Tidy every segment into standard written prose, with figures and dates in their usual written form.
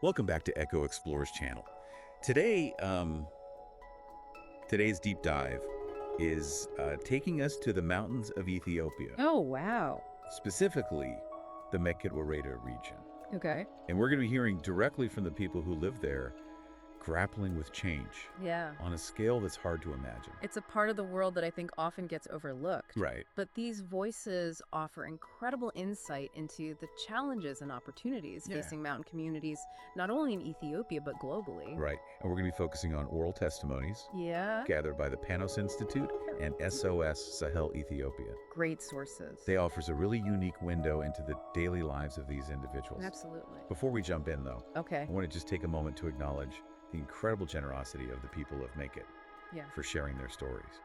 Welcome back to Echo Explorers channel. Today, today's deep dive is taking us to the mountains of Ethiopia, Oh, wow. specifically the Mekelle region. Okay. And we're going to be hearing directly from the people who live there, grappling with change Yeah. on a scale that's hard to imagine. It's a part of the world that I think often gets overlooked. Right. But these voices offer incredible insight into the challenges and opportunities facing mountain communities, not only in Ethiopia, but globally. Right. And we're going to be focusing on oral testimonies Yeah. gathered by the Panos Institute and SOS Sahel Ethiopia. Great sources. They offers a really unique window into the daily lives of these individuals. Absolutely. Before we jump in, though, Okay. I want to just take a moment to acknowledge the incredible generosity of the people of Make It Yeah. for sharing their stories.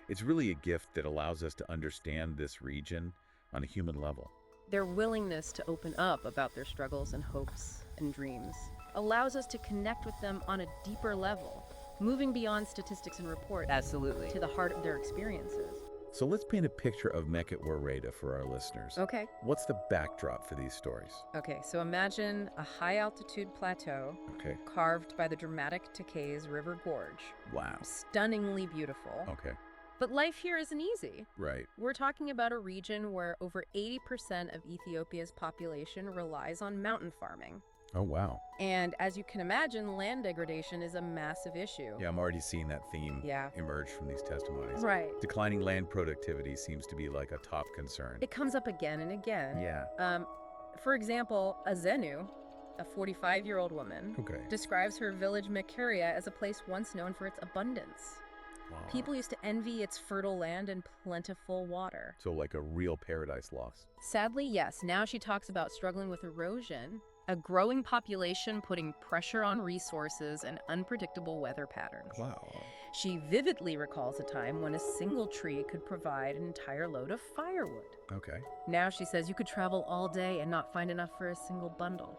It's really a gift that allows us to understand this region on a human level. Their willingness to open up about their struggles and hopes and dreams allows us to connect with them on a deeper level, moving beyond statistics and reports. Absolutely. To the heart of their experiences. So let's paint a picture of Mekelle for our listeners. Okay. What's the backdrop for these stories? Okay, so imagine a high-altitude plateau Okay. carved by the dramatic Tekes River Gorge. Wow. Stunningly beautiful. Okay. But life here isn't easy. Right. We're talking about a region where over 80% of Ethiopia's population relies on mountain farming. Oh, wow. And as you can imagine, land degradation is a massive issue. Yeah, I'm already seeing that theme Yeah. emerge from these testimonies. Right. Declining land productivity seems to be like a top concern. It comes up again and again. Yeah. For example, Azenu, a 45-year-old woman, Okay. describes her village Mekelle as a place once known for its abundance. Wow. People used to envy its fertile land and plentiful water. So like a real paradise lost. Sadly, yes, now she talks about struggling with erosion, a growing population putting pressure on resources and unpredictable weather patterns. Wow. She vividly recalls a time when a single tree could provide an entire load of firewood. Okay. Now she says you could travel all day and not find enough for a single bundle.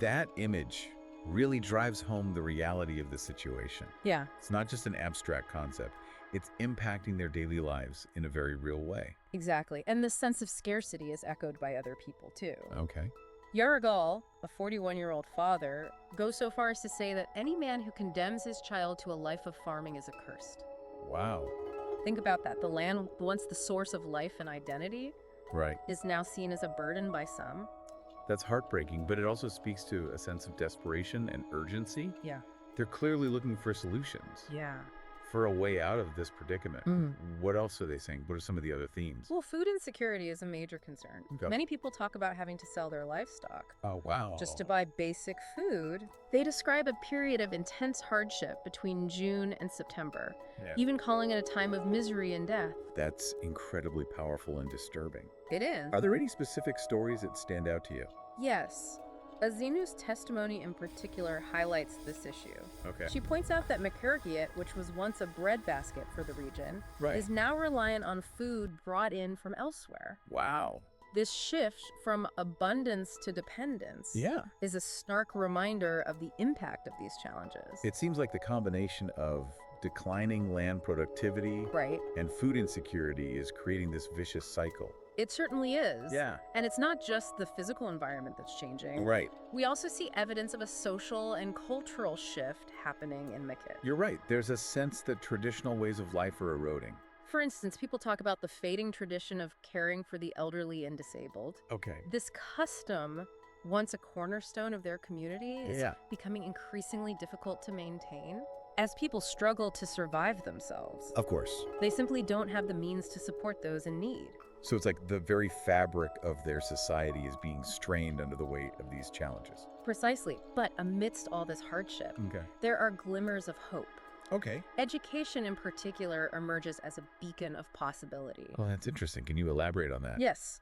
That image really drives home the reality of the situation. Yeah. It's not just an abstract concept. It's impacting their daily lives in a very real way. Exactly. And this sense of scarcity is echoed by other people, too. Okay. Yaragal, a 41-year-old father, goes so far as to say that any man who condemns his child to a life of farming is accursed. Wow. Think about that. The land, once the source of life and identity, Right. is now seen as a burden by some. That's heartbreaking, but it also speaks to a sense of desperation and urgency. Yeah. They're clearly looking for solutions, Yeah. for a way out of this predicament. What else are they saying? What are some of the other themes? Well, food insecurity is a major concern. Okay. Many people talk about having to sell their livestock Oh, wow. just to buy basic food. They describe a period of intense hardship between June and September, Yeah. even calling it a time of misery and death. That's incredibly powerful and disturbing. It is. Are there any specific stories that stand out to you? Yes. Azenu's testimony in particular highlights this issue. Okay. She points out that Mekelle, which was once a breadbasket for the region, Right. is now reliant on food brought in from elsewhere. Wow. This shift from abundance to dependence Yeah. is a stark reminder of the impact of these challenges. It seems like the combination of declining land productivity Right? and food insecurity is creating this vicious cycle. It certainly is. Yeah. And it's not just the physical environment that's changing. Right. We also see evidence of a social and cultural shift happening in Mekelle. You're right. There's a sense that traditional ways of life are eroding. For instance, people talk about the fading tradition of caring for the elderly and disabled. Okay. This custom, once a cornerstone of their community, is Yeah. becoming increasingly difficult to maintain as people struggle to survive themselves. Of course. They simply don't have the means to support those in need. So it's like the very fabric of their society is being strained under the weight of these challenges. Precisely. But amidst all this hardship, Okay. there are glimmers of hope. Okay. Education in particular emerges as a beacon of possibility. Well, that's interesting. Can you elaborate on that? Yes.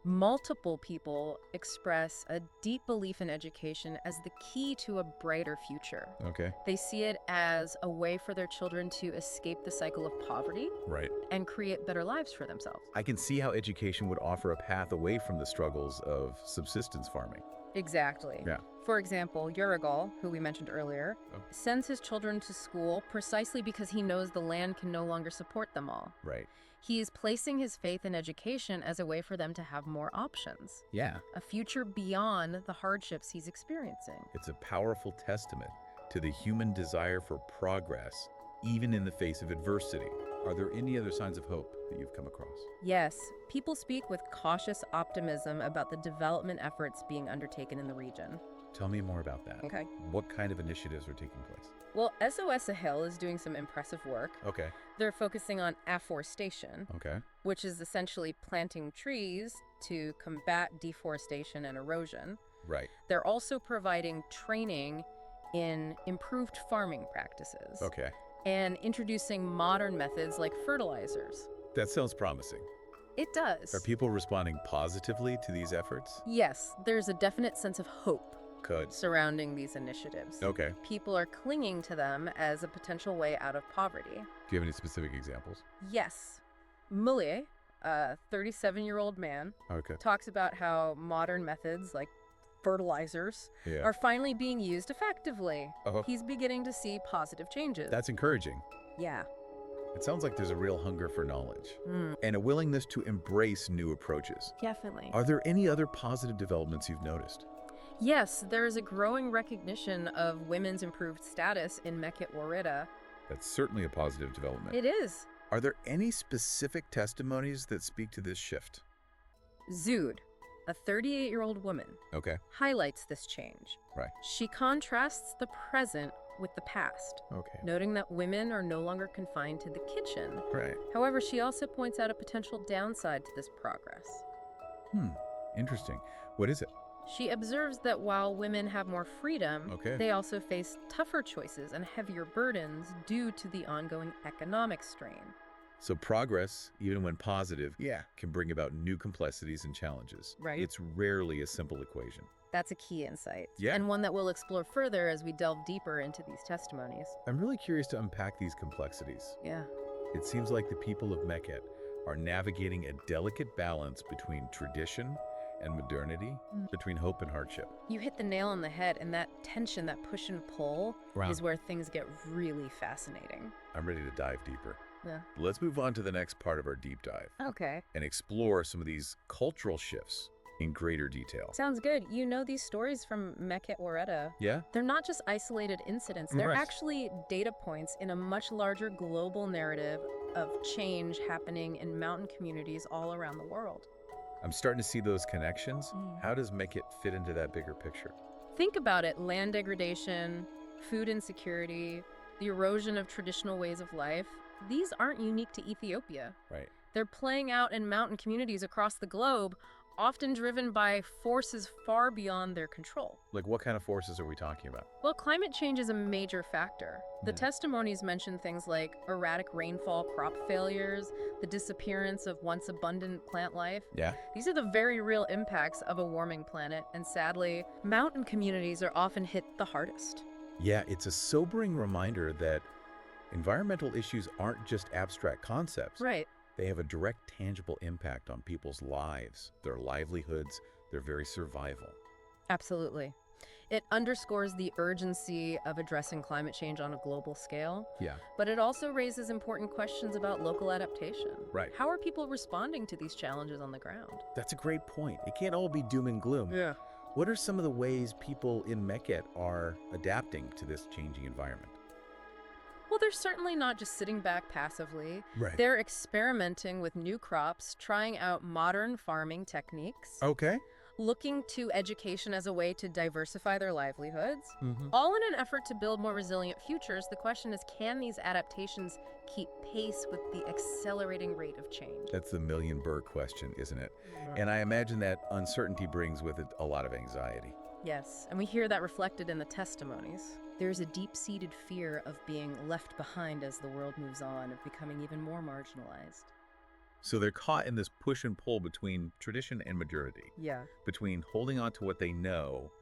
Multiple people express a deep belief in education as the key to a brighter future. Okay. They see it as a way for their children to escape the cycle of poverty Right. and create better lives for themselves. I can see how education would offer a path away from the struggles of subsistence farming. Exactly. Yeah. For example, Yaragal, who we mentioned earlier, Oh. sends his children to school precisely because he knows the land can no longer support them all. Right. He's placing his faith in education as a way for them to have more options, Yeah. a future beyond the hardships he's experiencing. It's a powerful testament to the human desire for progress, even in the face of adversity. Are there any other signs of hope that you've come across? Yes, people speak with cautious optimism about the development efforts being undertaken in the region. Tell me more about that. Okay. What kind of initiatives are taking place? Well, SOS Sahel is doing some impressive work. Okay. They're focusing on afforestation, Okay. which is essentially planting trees to combat deforestation and erosion. Right. They're also providing training in improved farming practices Okay. and introducing modern methods like fertilizers. That sounds promising. It does. Are people responding positively to these efforts? Yes, there's a definite sense of hope Good. surrounding these initiatives. Okay. People are clinging to them as a potential way out of poverty. Do you have any specific examples? Yes. Millet, a 37-year-old man, Okay. talks about how modern methods like fertilizers Yeah. are finally being used effectively. Oh. He's beginning to see positive changes. That's encouraging. Yeah. It sounds like there's a real hunger for knowledge Mm, and a willingness to embrace new approaches. definitely. Are there any other positive developments you've noticed? Yes, there is a growing recognition of women's improved status in Meket Warida. That's certainly a positive development. It is. Are there any specific testimonies that speak to this shift? Zood, a 38-year-old woman, Okay. highlights this change. Right. She contrasts the present with the past, Okay. noting that women are no longer confined to the kitchen. Right. However, she also points out a potential downside to this progress. Interesting. What is it? She observes that while women have more freedom, Okay. they also face tougher choices and heavier burdens due to the ongoing economic strain. So progress, even when positive, can bring about new complexities and challenges. Right. It's rarely a simple equation. That's a key insight, Yeah. and one that we'll explore further as we delve deeper into these testimonies. I'm really curious to unpack these complexities. Yeah. It seems like the people of Meket are navigating a delicate balance between tradition and modernity, between hope and hardship. You hit the nail on the head, and that tension, that push and pull, Wow. is where things get really fascinating. I'm ready to dive deeper. Yeah. Let's move on to the next part of our deep dive Okay. and explore some of these cultural shifts in greater detail. Sounds good. You know these stories from Meket Wareda. Yeah? They're not just isolated incidents. They're Right. actually data points in a much larger global narrative of change happening in mountain communities all around the world. I'm starting to see those connections. How does Meket fit into that bigger picture? Think about it: land degradation, food insecurity, the erosion of traditional ways of life. These aren't unique to Ethiopia. Right. They're playing out in mountain communities across the globe, often driven by forces far beyond their control. Like what kind of forces are we talking about? Well, climate change is a major factor. The Yeah. testimonies mention things like erratic rainfall, crop failures, the disappearance of once abundant plant life. Yeah. These are the very real impacts of a warming planet, and sadly, mountain communities are often hit the hardest. Yeah, it's a sobering reminder that environmental issues aren't just abstract concepts. Right. They have a direct, tangible impact on people's lives, their livelihoods, their very survival. Absolutely. It underscores the urgency of addressing climate change on a global scale, Yeah. but it also raises important questions about local adaptation. Right. How are people responding to these challenges on the ground? That's a great point. It can't all be doom and gloom. Yeah. What are some of the ways people in Meket are adapting to this changing environment? Well, they're certainly not just sitting back passively. Right. They're experimenting with new crops, trying out modern farming techniques, Okay. looking to education as a way to diversify their livelihoods. Mm-hmm. All in an effort to build more resilient futures. The question is, can these adaptations keep pace with the accelerating rate of change? That's the million bird question, isn't it? And I imagine that uncertainty brings with it a lot of anxiety. Yes, and we hear that reflected in the testimonies. There's a deep-seated fear of being left behind as the world moves on, of becoming even more marginalized. So they're caught in this push and pull between tradition and modernity, Yeah. between holding on to what they know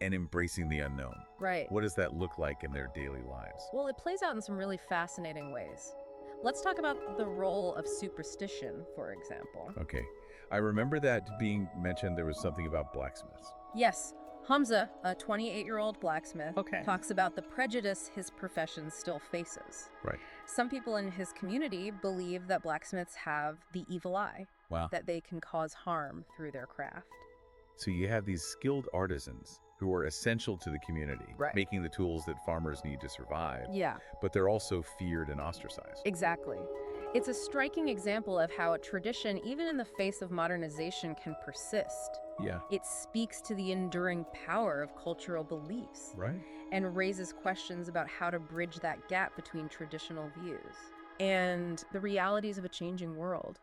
and embracing the unknown. Right. What does that look like in their daily lives? Well, it plays out in some really fascinating ways. Let's talk about the role of superstition, for example. Okay. I remember that being mentioned, there was something about blacksmiths. Yes, Hamza, a 28-year-old blacksmith, Okay. talks about the prejudice his profession still faces. Right. Some people in his community believe that blacksmiths have the evil eye, Wow. that they can cause harm through their craft. So you have these skilled artisans who are essential to the community, Right. making the tools that farmers need to survive, Yeah, but they're also feared and ostracized. exactly. It's a striking example of how a tradition, even in the face of modernization, can persist. Yeah. It speaks to the enduring power of cultural beliefs Right. and raises questions about how to bridge that gap between traditional views and the realities of a changing world.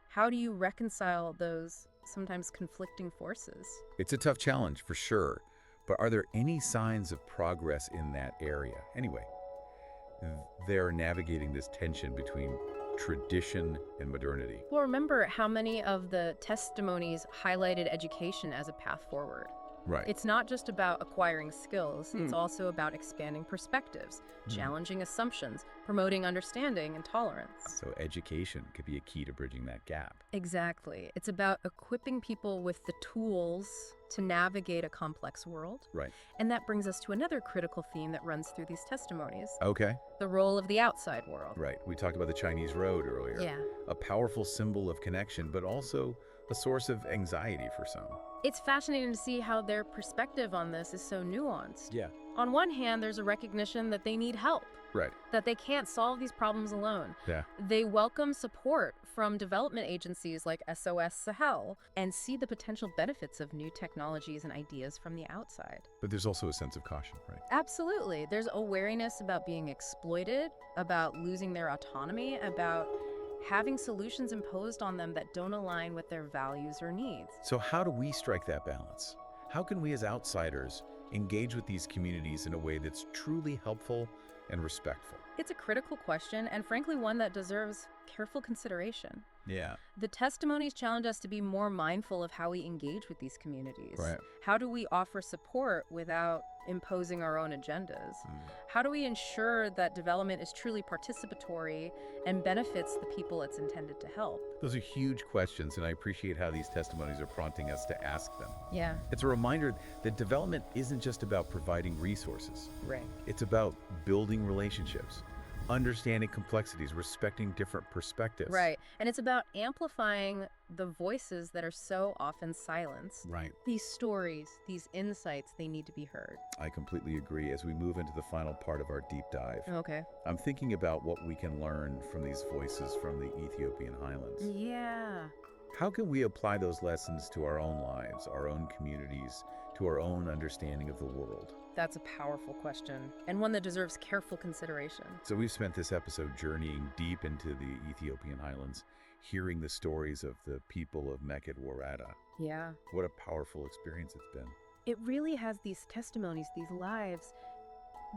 How do you reconcile those sometimes conflicting forces? It's a tough challenge for sure, but are there any signs of progress in that area? Anyway, they're navigating this tension between tradition and modernity. Well, remember how many of the testimonies highlighted education as a path forward. Right. It's not just about acquiring skills, it's also about expanding perspectives, challenging assumptions, promoting understanding and tolerance. So education could be a key to bridging that gap. Exactly. It's about equipping people with the tools to navigate a complex world. Right. And that brings us to another critical theme that runs through these testimonies, Okay. the role of the outside world. Right. We talked about the Chinese road earlier. Yeah. A powerful symbol of connection, but also a source of anxiety for some. It's fascinating to see how their perspective on this is so nuanced. Yeah. On one hand, there's a recognition that they need help, Right. that they can't solve these problems alone. Yeah. They welcome support from development agencies like SOS Sahel and see the potential benefits of new technologies and ideas from the outside. But there's also a sense of caution, right? Absolutely. There's awareness about being exploited, about losing their autonomy, about having solutions imposed on them that don't align with their values or needs. So how do we strike that balance? How can we as outsiders engage with these communities in a way that's truly helpful and respectful? It's a critical question, and frankly, one that deserves careful consideration. Yeah. The testimonies challenge us to be more mindful of how we engage with these communities. Right. How do we offer support without imposing our own agendas? How do we ensure that development is truly participatory and benefits the people it's intended to help? Those are huge questions, and I appreciate how these testimonies are prompting us to ask them. Yeah, It's a reminder that development isn't just about providing resources. right. It's about building relationships, understanding complexities, respecting different perspectives. Right. And it's about amplifying the voices that are so often silenced. Right. These stories, these insights, they need to be heard. I completely agree. As we move into the final part of our deep dive, Okay. I'm thinking about what we can learn from these voices from the Ethiopian highlands. Yeah. How can we apply those lessons to our own lives, our own communities, to our own understanding of the world? That's a powerful question, and one that deserves careful consideration. So we've spent this episode journeying deep into the Ethiopian highlands, hearing the stories of the people of Meket Warada. Yeah. What a powerful experience it's been. It really has these testimonies, these lives.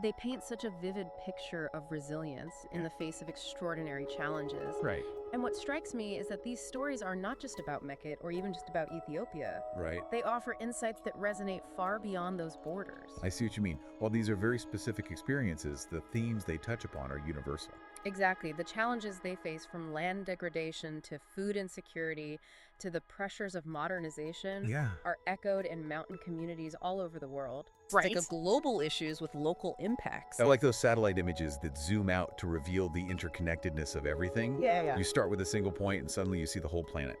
They paint such a vivid picture of resilience in the face of extraordinary challenges. Right. And what strikes me is that these stories are not just about Meket or even just about Ethiopia. Right. They offer insights that resonate far beyond those borders. I see what you mean. While these are very specific experiences, the themes they touch upon are universal. Exactly. The challenges they face, from land degradation to food insecurity to the pressures of modernization, Yeah. are echoed in mountain communities all over the world. Right. Think of global issues with local impacts. I like those satellite images that zoom out to reveal the interconnectedness of everything. Yeah. You start with a single point and suddenly you see the whole planet.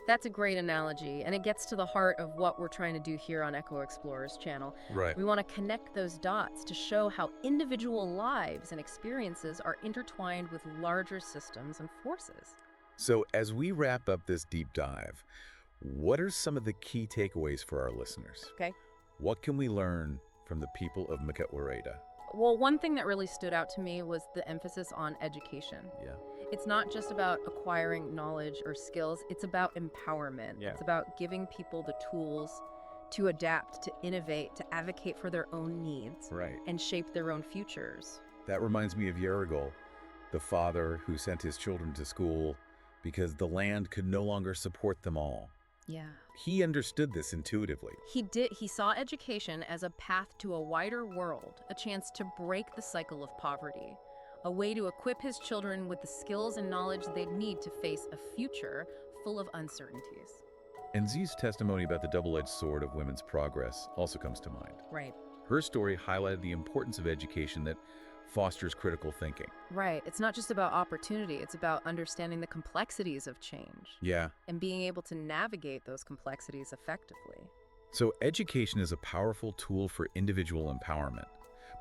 That's a great analogy, and it gets to the heart of what we're trying to do here on Echo Explorers channel. Right. We want to connect those dots to show how individual lives and experiences are intertwined with larger systems and forces. So as we wrap up this deep dive, what are some of the key takeaways for our listeners? Okay. What can we learn from the people of Meket Warada? Well, one thing that really stood out to me was the emphasis on education. Yeah. It's not just about acquiring knowledge or skills, it's about empowerment. Yeah. It's about giving people the tools to adapt, to innovate, to advocate for their own needs, Right. and shape their own futures. That reminds me of Yerigol, the father who sent his children to school because the land could no longer support them all. Yeah. He understood this intuitively. He saw education as a path to a wider world, a chance to break the cycle of poverty, a way to equip his children with the skills and knowledge they'd need to face a future full of uncertainties. And Z's testimony about the double-edged sword of women's progress also comes to mind. Right. Her story highlighted the importance of education that fosters critical thinking. Right. It's not just about opportunity, it's about understanding the complexities of change Yeah. and being able to navigate those complexities effectively. So education is a powerful tool for individual empowerment.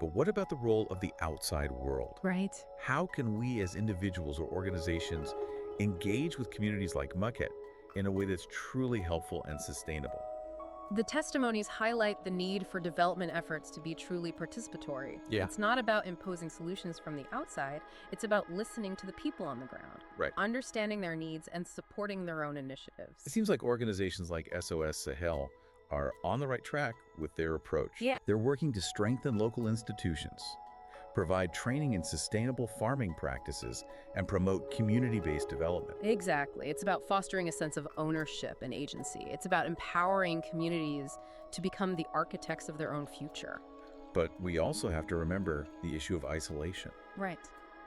But what about the role of the outside world? Right. How can we as individuals or organizations engage with communities like Mucket in a way that's truly helpful and sustainable? The testimonies highlight the need for development efforts to be truly participatory. Yeah. It's not about imposing solutions from the outside, it's about listening to the people on the ground, Right. understanding their needs and supporting their own initiatives. It seems like organizations like SOS Sahel are on the right track with their approach. Yeah. They're working to strengthen local institutions, provide training in sustainable farming practices, and promote community-based development. Exactly. It's about fostering a sense of ownership and agency. It's about empowering communities to become the architects of their own future. But we also have to remember the issue of isolation. Right.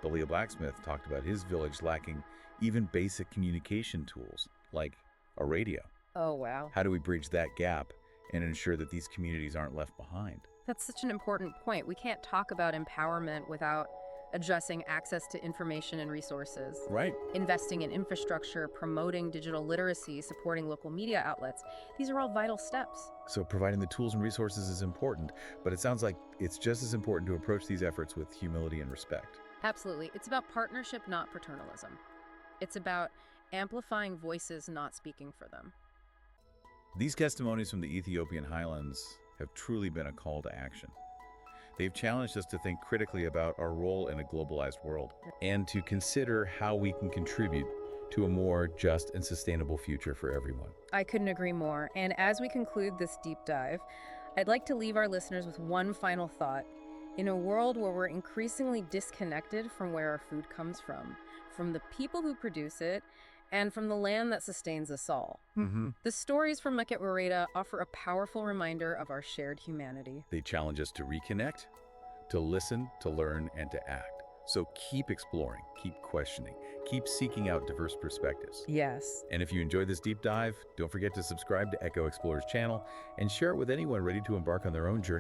Billy Blacksmith talked about his village lacking even basic communication tools, like a radio. Oh, wow. How do we bridge that gap and ensure that these communities aren't left behind? That's such an important point. We can't talk about empowerment without addressing access to information and resources. Right. Investing in infrastructure, promoting digital literacy, supporting local media outlets. These are all vital steps. So providing the tools and resources is important, but it sounds like it's just as important to approach these efforts with humility and respect. Absolutely. It's about partnership, not paternalism. It's about amplifying voices, not speaking for them. These testimonies from the Ethiopian highlands have truly been a call to action. They've challenged us to think critically about our role in a globalized world and to consider how we can contribute to a more just and sustainable future for everyone. I couldn't agree more. And as we conclude this deep dive, I'd like to leave our listeners with one final thought. In a world where we're increasingly disconnected from where our food comes from the people who produce it, and from the land that sustains us all. The stories from Mucket Wareda offer a powerful reminder of our shared humanity. They challenge us to reconnect, to listen, to learn, and to act. So keep exploring, keep questioning, keep seeking out diverse perspectives. Yes. And if you enjoyed this deep dive, don't forget to subscribe to Echo Explorer's channel and share it with anyone ready to embark on their own journey